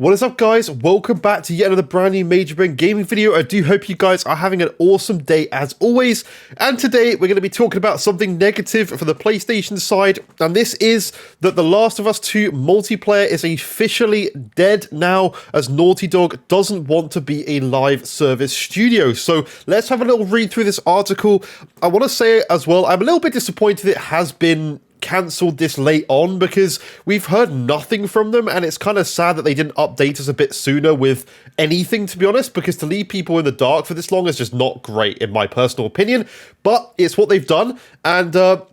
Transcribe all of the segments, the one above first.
What is up, guys? Welcome back to yet another brand new Major Brain gaming video. I do hope you guys are having an awesome day as always. And today we're going to be talking about something negative for the PlayStation side. And this is that The Last of Us 2 multiplayer is officially dead now, as Naughty Dog doesn't want to be a live service studio. So let's have a little read through this article. I want to say as well, I'm a little bit disappointed it has been cancelled this late on, because we've heard nothing from them, and it's kind of sad that they didn't update us a bit sooner with anything, to be honest, because to leave people in the dark for this long is just not great in my personal opinion. But it's what they've done, and to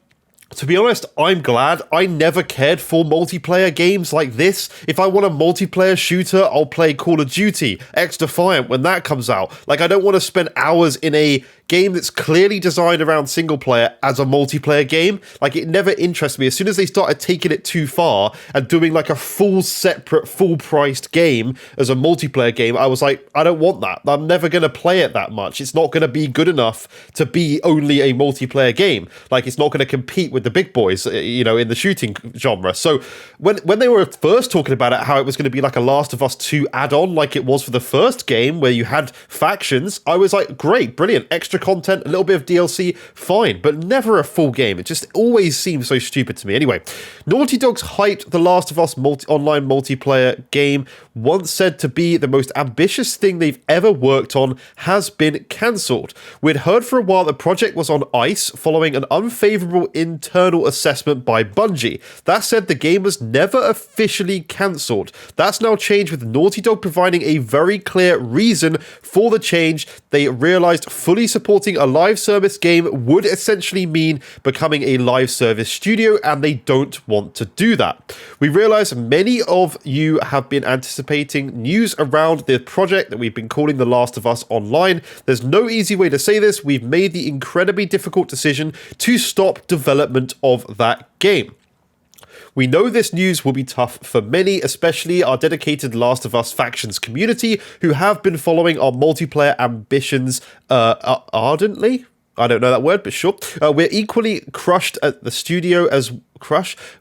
be honest, I'm glad. I never cared for multiplayer games like this. If I want a multiplayer shooter, I'll play Call of Duty, X-Defiant when that comes out. Like, I don't want to spend hours in a game that's clearly designed around single player as a multiplayer game. Like, it never interested me. As soon as they started taking it too far and doing like a full separate, full priced game as a multiplayer game, I was like, I don't want that. I'm never going to play it that much. It's not going to be good enough to be only a multiplayer game. Like, it's not going to compete with the big boys, you know, in the shooting genre. So when they were first talking about it, how it was going to be like a Last of Us 2 add-on like it was for the first game, where you had factions, I was like, great, brilliant, extra content, a little bit of DLC, fine, but never a full game. It just always seems so stupid to me. Anyway, Naughty Dog's hyped The Last of Us online multiplayer game, once said to be the most ambitious thing they've ever worked on, has been cancelled. We'd heard for a while the project was on ice following an unfavourable internal assessment by Bungie. That said, the game was never officially cancelled. That's now changed, with Naughty Dog providing a very clear reason for the change. They realised fully supporting a live service game would essentially mean becoming a live service studio, and they don't want to do that. We realise many of you have been anticipating news around the project that we've been calling The Last of Us Online. There's no easy way to say this. We've made the incredibly difficult decision to stop development of that game. We know this news will be tough for many, especially our dedicated Last of Us factions community, who have been following our multiplayer ambitions ardently. I don't know that word, but sure. We're equally crushed at the studio as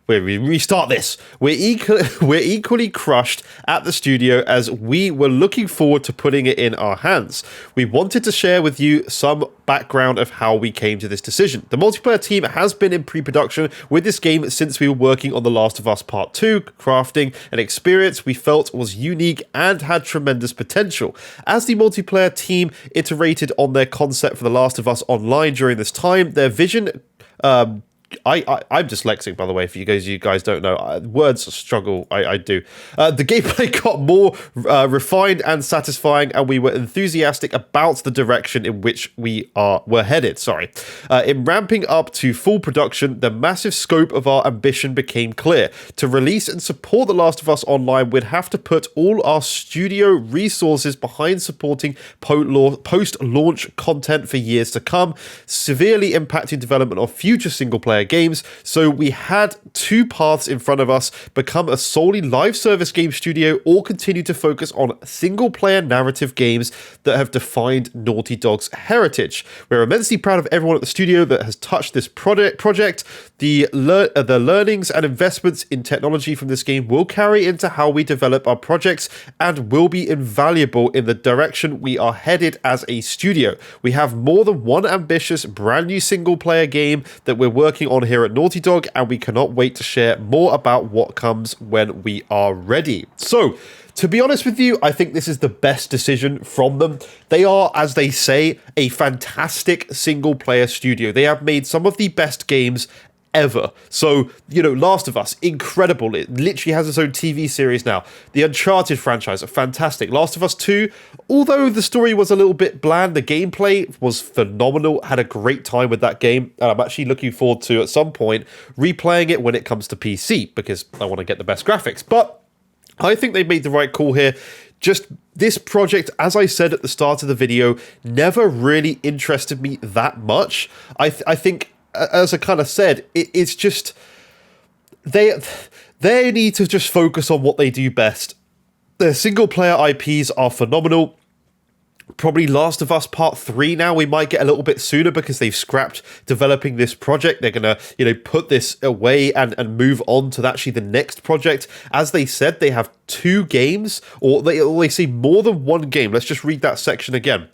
we restart this. We're equally crushed at the studio, as we were looking forward to putting it in our hands. We wanted to share with you some background of how we came to this decision. The multiplayer team has been in pre-production with this game since we were working on The Last of Us Part 2, crafting an experience we felt was unique and had tremendous potential. As the multiplayer team iterated on their concept for The Last of Us Online during this time, their vision... I'm dyslexic, by the way, for you guys don't know. Words struggle, I do. The gameplay got more refined and satisfying, and we were enthusiastic about the direction in which were headed. In ramping up to full production, the massive scope of our ambition became clear. To release and support The Last of Us Online, we'd have to put all our studio resources behind supporting post-launch content for years to come, severely impacting development of future single-player games. So we had two paths in front of us: become a solely live service game studio, or continue to focus on single player narrative games that have defined Naughty Dog's heritage. We're immensely proud of everyone at the studio that has touched this project. The learnings and investments in technology from this game will carry into how we develop our projects and will be invaluable in the direction we are headed as a studio. We have more than one ambitious brand new single player game that we're working on here at Naughty Dog, and we cannot wait to share more about what comes when we are ready. So, to be honest with you, I think this is the best decision from them. They are, as they say, a fantastic single player studio. They have made some of the best games ever. So, you know, Last of Us, incredible. It literally has its own TV series now. The Uncharted franchise, fantastic. Last of Us 2, although the story was a little bit bland, the gameplay was phenomenal. Had a great time with that game, and I'm actually looking forward to, at some point, replaying it when it comes to PC, because I want to get the best graphics. But I think they made the right call here. Just this project, as I said at the start of the video, never really interested me that much. I think, as I kind of said, it's just they need to just focus on what they do best. Their single player IPs are phenomenal. Probably Last of Us Part 3 now. We might get a little bit sooner because they've scrapped developing this project. They're going to, put this away and move on to actually the next project. As they said, they have 2 games, or they say more than 1 game. Let's just read that section again.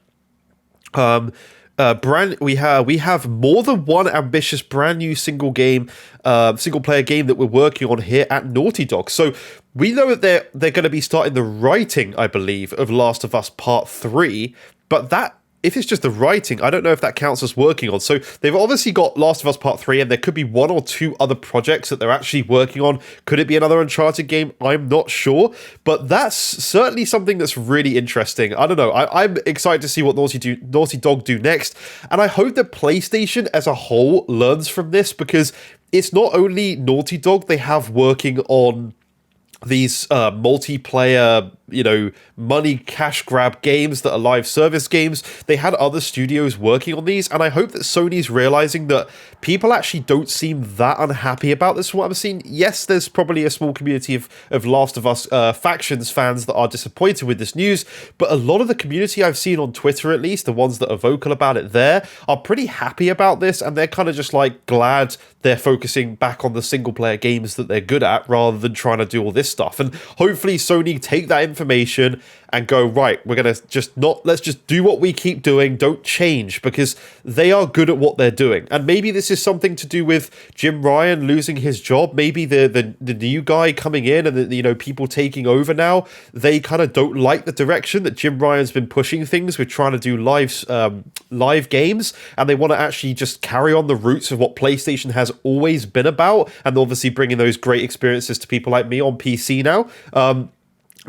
We have more than 1 ambitious brand new single player game that we're working on here at Naughty Dog. So we know that they're going to be starting the writing, I believe, of Last of Us Part 3, but that, if it's just the writing, I don't know if that counts as working on. So they've obviously got Last of Us Part 3, and there could be 1 or 2 other projects that they're actually working on. Could it be another Uncharted game? I'm not sure. But that's certainly something that's really interesting. I don't know. I'm excited to see what Naughty Dog do next. And I hope that PlayStation as a whole learns from this, because it's not only Naughty Dog they have working on these multiplayer, money cash grab games that are live service games. They had other studios working on these, and I hope that Sony's realizing that people actually don't seem that unhappy about this from what I'm seeing. Yes, there's probably a small community of Last of Us factions fans that are disappointed with this news, but a lot of the community I've seen on Twitter, at least, the ones that are vocal about it there, are pretty happy about this, and they're kind of just like glad they're focusing back on the single player games that they're good at rather than trying to do all this stuff. And hopefully Sony take that information and go, right, we're going to let's just do what we keep doing, don't change, because they are good at what they're doing. And maybe this is something to do with Jim Ryan losing his job. Maybe the new guy coming in and people taking over now, they kind of don't like the direction that Jim Ryan's been pushing things with trying to do live games, and they want to actually just carry on the roots of what PlayStation has always been about, and obviously bringing those great experiences to people like me on PC now.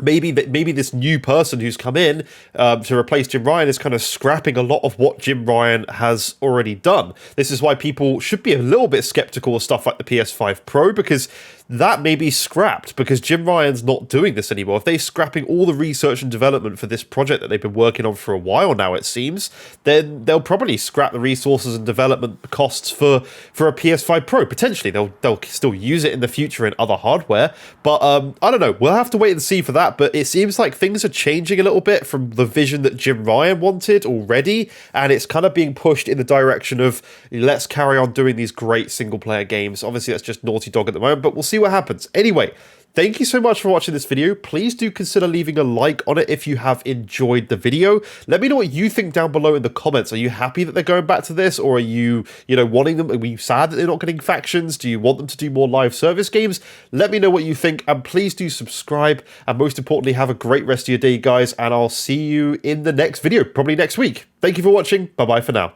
Maybe this new person who's come in to replace Jim Ryan is kind of scrapping a lot of what Jim Ryan has already done. This is why people should be a little bit skeptical of stuff like the PS5 Pro, because that may be scrapped because Jim Ryan's not doing this anymore. If they're scrapping all the research and development for this project that they've been working on for a while now, it seems, then they'll probably scrap the resources and development costs for a PS5 Pro. Potentially, they'll still use it in the future in other hardware, but I don't know. We'll have to wait and see for that, but it seems like things are changing a little bit from the vision that Jim Ryan wanted already, and it's kind of being pushed in the direction of let's carry on doing these great single-player games. Obviously, that's just Naughty Dog at the moment, but we'll see what happens. Anyway, thank you so much for watching this video. Please do consider leaving a like on it if you have enjoyed the video. Let me know what you think down below in the comments. Are you happy that they're going back to this, or are you, wanting them? Are you sad that they're not getting factions? Do you want them to do more live service games? Let me know what you think, and please do subscribe, and most importantly, have a great rest of your day, guys, and I'll see you in the next video, probably next week. Thank you for watching. Bye-bye for now.